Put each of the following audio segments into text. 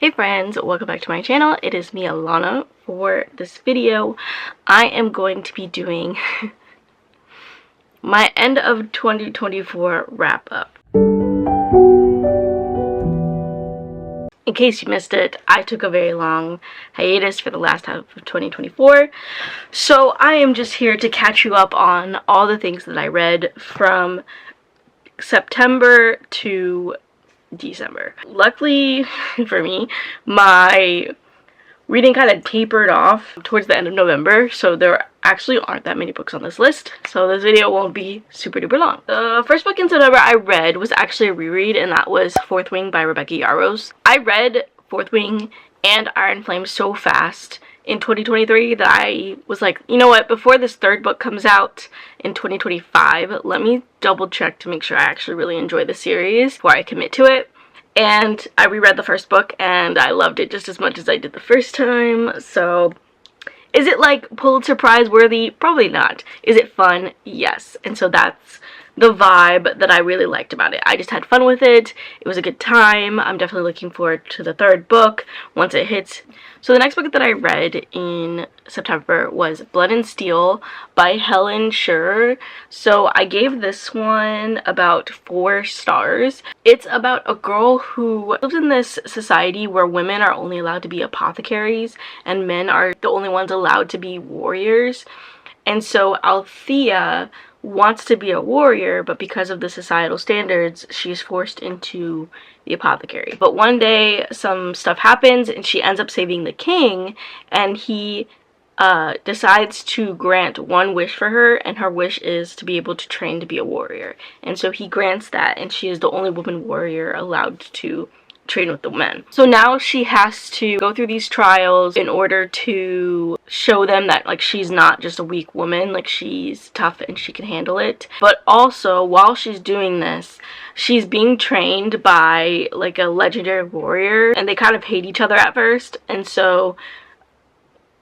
Hey friends, welcome back to my channel. It is me, Alana. For this video, I am going to be doing my end of 2024 wrap up. In case you missed it, I took a very long hiatus for the last half of 2024, so I am just here to catch you up on all the things that I read from September to December. Luckily for me, my reading kind of tapered off towards the end of November, so there actually aren't that many books on this list, so this video won't be super duper long. The first book in September I read was actually a reread, and that was Fourth Wing by Rebecca Yarros. I read Fourth Wing and Iron Flame so fast in 2023 that I was like, you know what, before this third book comes out in 2025, let me double check to make sure I actually really enjoy the series before I commit to it. And I reread the first book and I loved it just as much as I did the first time. So is it like Pulitzer Prize worthy? Probably not. Is it fun? Yes. And so that's the vibe that I really liked about it. I just had fun with it. It was a good time. I'm definitely looking forward to the third book once it hits. So the next book that I read in September was Blood and Steel by Helen Scheuerer. So I gave this one about 4 stars. It's about a girl who lives in this society where women are only allowed to be apothecaries and men are the only ones allowed to be warriors. And so Althea wants to be a warrior, but because of the societal standards, she's forced into the apothecary. But one day some stuff happens and she ends up saving the king, and he decides to grant one wish for her, and her wish is to be able to train to be a warrior. And so he grants that, and she is the only woman warrior allowed to train with the men. So now she has to go through these trials in order to show them that like she's not just a weak woman, like she's tough and she can handle it. But also while she's doing this, she's being trained by like a legendary warrior, and they kind of hate each other at first, and so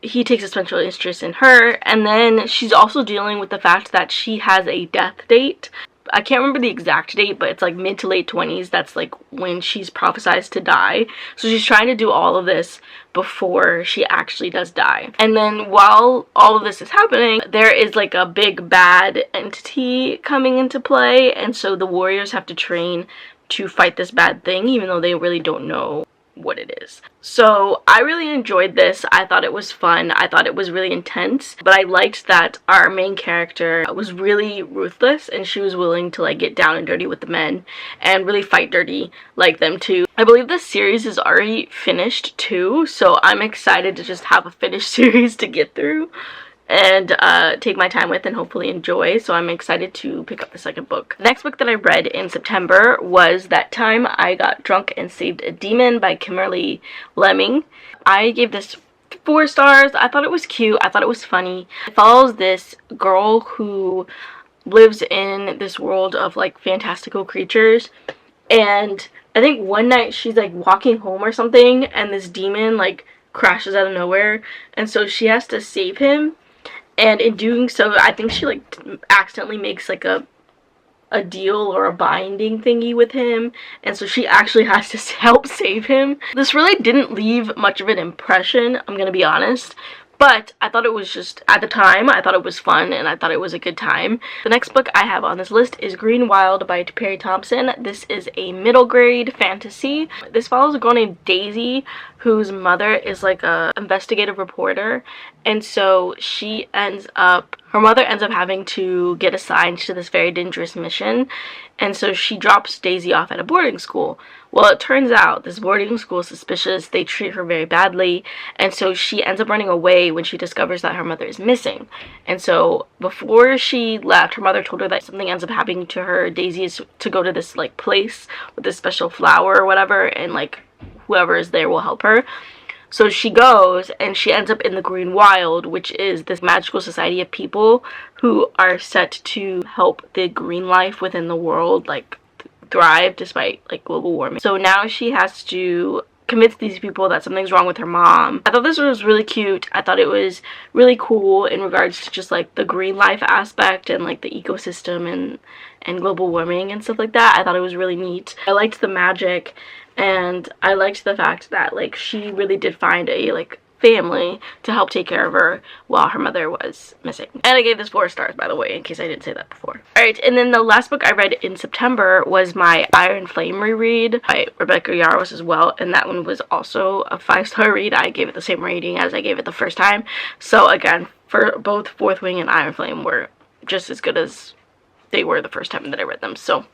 he takes a special interest in her. And then she's also dealing with the fact that she has a death date. I can't remember the exact date, but it's like mid to late 20s. That's like when she's prophesized to die. So she's trying to do all of this before she actually does die. And then while all of this is happening, there is like a big bad entity coming into play. And so the warriors have to train to fight this bad thing, even though they really don't know what it is. So I really enjoyed this. I thought it was fun. I thought it was really intense, but I liked that our main character was really ruthless and she was willing to like get down and dirty with the men and really fight dirty like them too. I believe this series is already finished too, so I'm excited to just have a finished series to get through and take my time with and hopefully enjoy. So I'm excited to pick up the second book. The next book that I read in September was That Time I Got Drunk and Saved a Demon by Kimberly Lemming. I gave this 4 stars. I thought it was cute. I thought it was funny. It follows this girl who lives in this world of like fantastical creatures, and I think one night she's like walking home or something and this demon like crashes out of nowhere, and so she has to save him. And in doing so, I think she like accidentally makes like a deal or a binding thingy with him, and so she actually has to help save him. This really didn't leave much of an impression, I'm gonna be honest, but I thought it was just, at the time, I thought it was fun and I thought it was a good time. The next book I have on this list is Greenwild by Pari Thomson. This is a middle grade fantasy. This follows a girl named Daisy whose mother is like a investigative reporter, and so her mother ends up having to get assigned to this very dangerous mission, and so she drops Daisy off at a boarding school. Well, it turns out this boarding school is suspicious. They treat her very badly, and so she ends up running away when she discovers that her mother is missing. And so before she left, her mother told her that something ends up happening to her. Daisy is to go to this like place with this special flower or whatever, and like whoever is there will help her. So she goes and she ends up in the Greenwild, which is this magical society of people who are set to help the green life within the world like thrive despite like global warming. So now she has to convince these people that something's wrong with her mom. I thought this was really cute. I thought it was really cool in regards to just like the green life aspect and like the ecosystem and global warming and stuff like that. I thought it was really neat. I liked the magic, And I liked the fact that, like, she really did find a, like, family to help take care of her while her mother was missing. And I gave this 4 stars, by the way, in case I didn't say that before. Alright, and then the last book I read in September was my Iron Flame reread by Rebecca Yarros as well, and that one was also a 5-star read. I gave it the same rating as I gave it the first time. So again, for both Fourth Wing and Iron Flame were just as good as they were the first time that I read them. So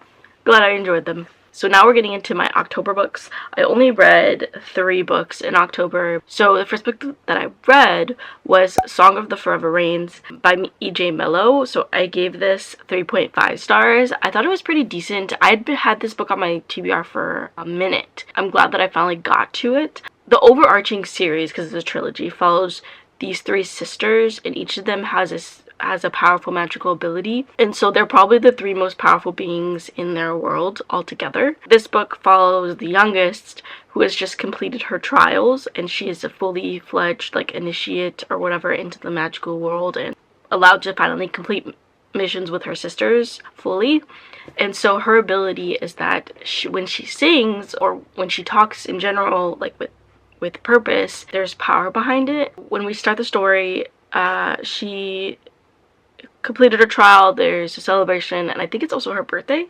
glad I enjoyed them. So now we're getting into my October books. I only read 3 books in October. So the first book that I read was Song of the Forever Rains by E.J. Mellow. So I gave this 3.5 stars. I thought it was pretty decent. I'd had this book on my TBR for a minute. I'm glad that I finally got to it. The overarching series, because it's a trilogy, follows these 3 sisters, and each of them has a powerful magical ability, and so they're probably the 3 most powerful beings in their world altogether. This book follows the youngest, who has just completed her trials, and she is a fully fledged, like, initiate or whatever into the magical world and allowed to finally complete missions with her sisters fully. And so her ability is that when she sings or when she talks in general, like with purpose, there's power behind it. When we start the story, she completed her trial, there's a celebration, and I think it's also her birthday.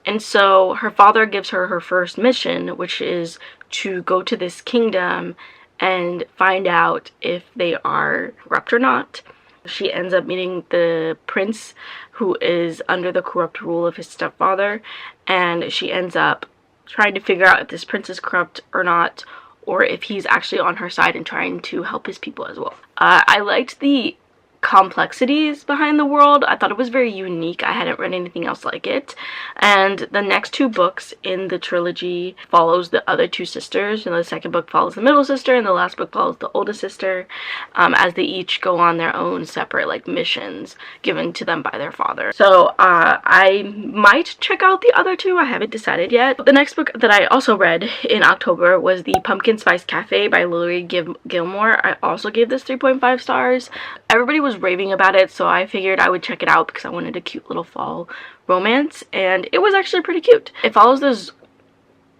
And so her father gives her her first mission, which is to go to this kingdom and find out if they are corrupt or not. She ends up meeting the prince, who is under the corrupt rule of his stepfather, and she ends up trying to figure out if this prince is corrupt or not, or if he's actually on her side and trying to help his people as well. I liked the complexities behind the world. I thought it was very unique. I hadn't read anything else like it. And the next 2 books in the trilogy follows the other 2 sisters. And the second book follows the middle sister, and the last book follows the oldest sister, as they each go on their own separate, like, missions given to them by their father. So I might check out the other 2. I haven't decided yet. The next book that I also read in October was The Pumpkin Spice Cafe by Laurie Gilmore. I also gave this 3.5 stars. Everybody was raving about it, so I figured I would check it out because I wanted a cute little fall romance, and it was actually pretty cute. It follows this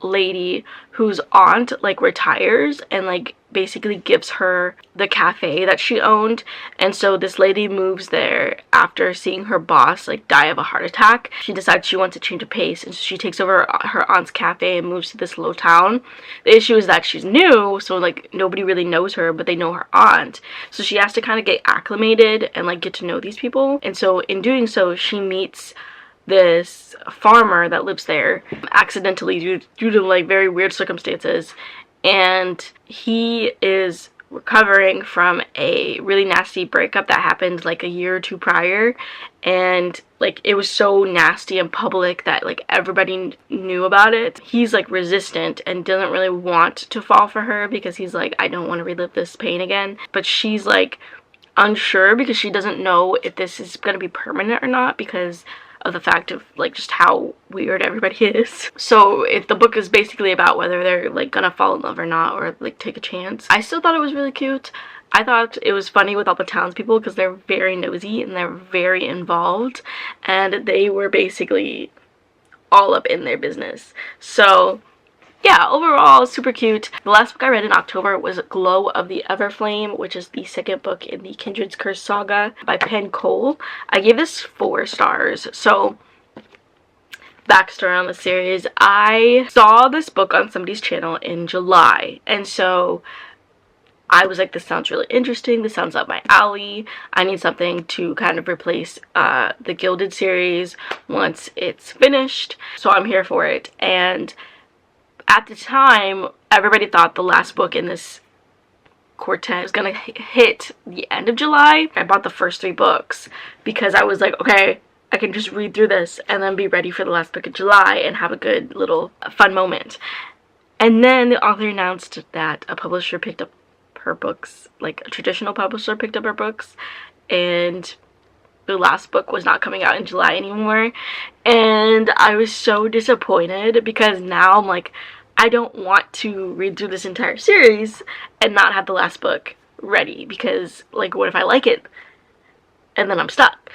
lady whose aunt, like, retires and, like, basically gives her the cafe that she owned, and so this lady moves there after seeing her boss, like, die of a heart attack. She decides she wants a change of pace, and so she takes over her aunt's cafe and moves to this little town. The issue is that she's new, so, like, nobody really knows her, but they know her aunt, so she has to kind of get acclimated and, like, get to know these people. And so in doing so, she meets this farmer that lives there accidentally due to, like, very weird circumstances, and he is recovering from a really nasty breakup that happened, like, a year or 2 prior, and, like, it was so nasty and public that, like, everybody knew about it. He's, like, resistant and doesn't really want to fall for her because he's like, I don't want to relive this pain again, but she's, like, unsure because she doesn't know if this is going to be permanent or not because of the fact of, like, just how weird everybody is. So if the book is basically about whether they're, like, gonna fall in love or not, or, like, take a chance. I still thought it was really cute. I thought it was funny with all the townspeople because they're very nosy and they're very involved, and they were basically all up in their business. So yeah, overall, super cute. The last book I read in October was Glow of the Everflame, which is the second book in the Kindred's Curse saga by Penn. I gave this 4 stars. So, backstory on the series. I saw this book on somebody's channel in July, and so I was like, this sounds really interesting. This sounds up my alley. I need something to kind of replace the Gilded series once it's finished. So I'm here for it. And at the time, everybody thought the last book in this quartet was gonna hit the end of July. I bought the first 3 books because I was like, okay, I can just read through this and then be ready for the last book of July and have a good little fun moment. And then the author announced that a publisher picked up her books, like a traditional publisher picked up her books, and the last book was not coming out in July anymore. And I was so disappointed because now I'm like, I don't want to read through this entire series and not have the last book ready because, like, what if I like it and then I'm stuck?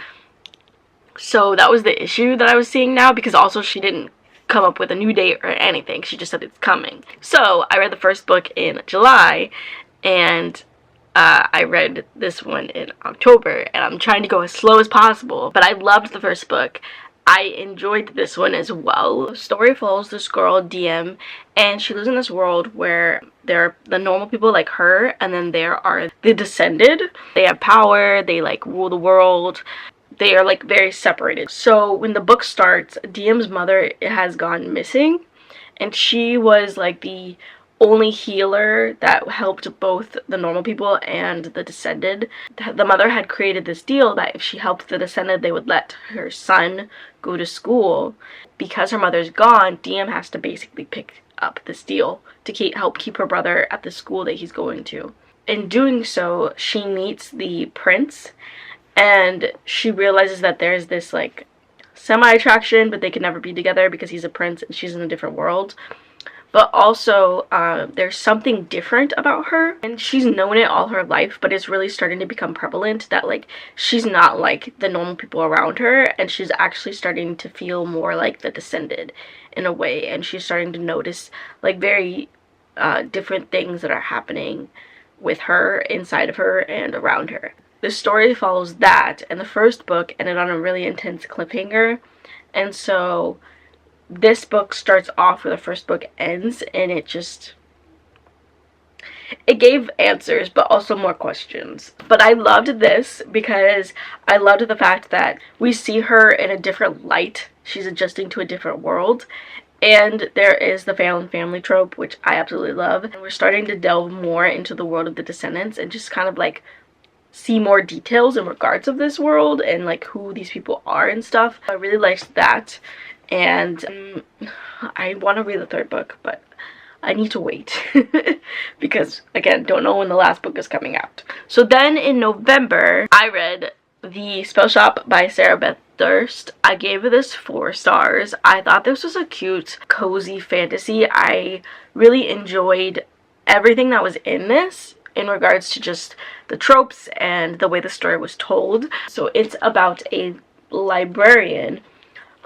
So that was the issue that I was seeing now, because also she didn't come up with a new date or anything. She just said it's coming. So I read the first book in July, and I read this one in October, and I'm trying to go as slow as possible, but I loved the first book. I enjoyed this one as well. The story follows this girl, DM, and she lives in this world where there are the normal people like her, and then there are the Descended. They have power, they like rule the world. They are like very separated. So when the book starts, DM's mother has gone missing, and she was like the only healer that helped both the normal people and the Descended. The mother had created this deal that if she helped the Descended, they would let her son go to school. Because her mother's gone, DM has to basically pick up this deal to help keep her brother at the school that he's going to. In doing so, she meets the prince, and she realizes that there's this like semi-attraction, but they can never be together because he's a prince and she's in a different world. But also, there's something different about her, and she's known it all her life, but it's really starting to become prevalent that, like, she's not like the normal people around her, and she's actually starting to feel more like the Descended in a way, and she's starting to notice, like, very different things that are happening with her, inside of her, and around her. The story follows that, and the first book ended on a really intense cliffhanger, and so this book starts off where the first book ends, and it gave answers, but also more questions. But I loved this because I loved the fact that we see her in a different light. She's adjusting to a different world. And there is the found family trope, which I absolutely love. And we're starting to delve more into the world of the Descendants and just kind of like see more details in regards of this world and like who these people are and stuff. I really liked that. And I want to read the third book, but I need to wait because, again, don't know when the last book is coming out. So then in November, I read The Spellshop by Beth Durst. I gave this 4 stars. I thought this was a cute, cozy fantasy. I really enjoyed everything that was in this in regards to just the tropes and the way the story was told. So it's about a librarian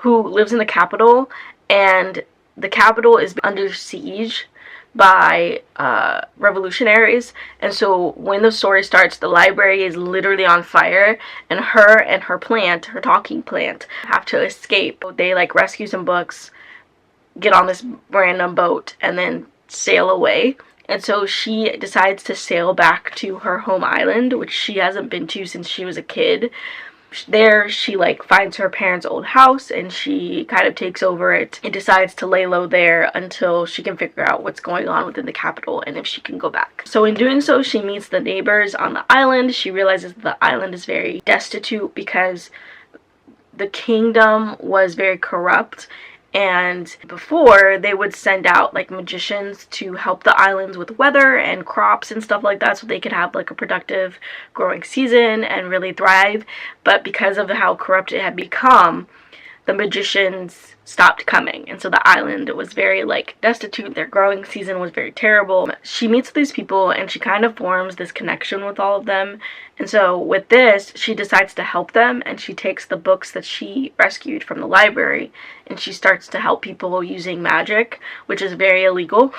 who lives in the capital, and the capital is under siege by revolutionaries. And so when the story starts, the library is literally on fire, and her plant, her talking plant, have to escape. They like rescue some books, get on this random boat, and then sail away. And so she decides to sail back to her home island, which she hasn't been to since she was a kid. There she like finds her parents' old house, and she kind of takes over it and decides to lay low there until she can figure out what's going on within the capital and if she can go back. So in doing so, she meets the neighbors on the island. She realizes the island is very destitute because the kingdom was very corrupt, and before they would send out like magicians to help the islands with weather and crops and stuff like that so they could have like a productive growing season and really thrive. But because of how corrupt it had become, the magicians stopped coming, and so the island was very like destitute. Their growing season was very terrible. She meets these people and she kind of forms this connection with all of them, and so with this she decides to help them, and she takes the books that she rescued from the library and she starts to help people using magic, which is very illegal.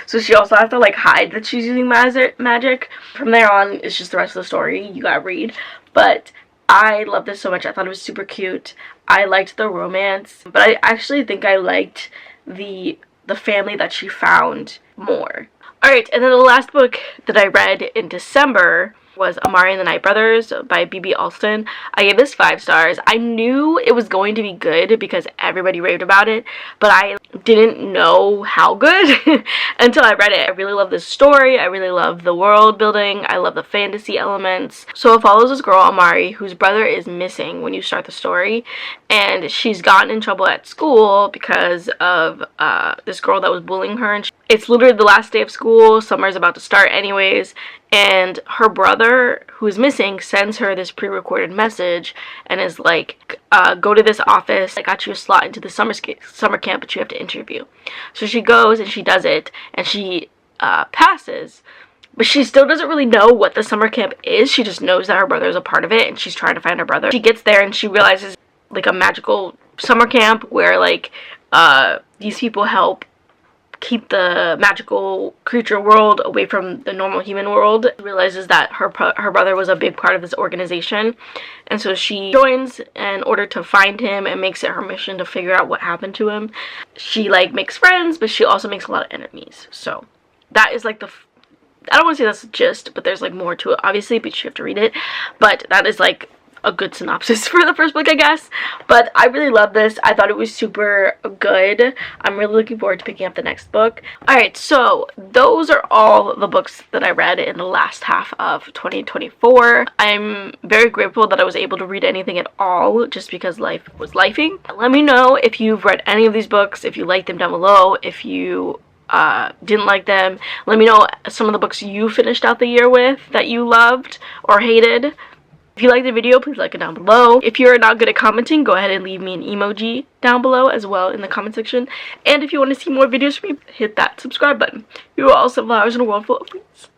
So she also has to like hide that she's using magic. From there on, it's just the rest of the story. You gotta read. But I love this so much. I thought it was super cute. I liked the romance, but I actually think I liked the family that she found more. Alright, and then the last book that I read in December was Amari and the Night Brothers by B.B. Alston. I gave this 5 stars. I knew it was going to be good because everybody raved about it, but I didn't know how good until I read it. I really love this story. I really love the world building. I love the fantasy elements. So it follows this girl, Amari, whose brother is missing when you start the story, and she's gotten in trouble at school because of this girl that was bullying her. And it's literally the last day of school. Summer's about to start anyways, and her brother, who is missing, sends her this pre-recorded message and is like, go to this office. I got you a slot into the summer camp, but you have to interview. So she goes and she does it, and she passes. But she still doesn't really know what the summer camp is. She just knows that her brother is a part of it, and she's trying to find her brother. She gets there and she realizes like a magical summer camp where like these people help keep the magical creature world away from the normal human world. She realizes that her brother was a big part of this organization, and so she joins in order to find him and makes it her mission to figure out what happened to him. She like makes friends, but she also makes a lot of enemies. So that is like I don't want to say that's the gist, but there's like more to it obviously, but you have to read it. But that is like a good synopsis for the first book, I guess. But I really love this. I thought it was super good. I'm really looking forward to picking up the next book. Alright, so those are all the books that I read in the last half of 2024. I'm very grateful that I was able to read anything at all, just because life was lifing. Let me know if you've read any of these books, if you like them down below, if you didn't like them. Let me know some of the books you finished out the year with that you loved or hated. If you liked the video, please like it down below. If you're not good at commenting, go ahead and leave me an emoji down below as well in the comment section. And if you want to see more videos from me, hit that subscribe button. You are all sunflowers in a world full of leaves.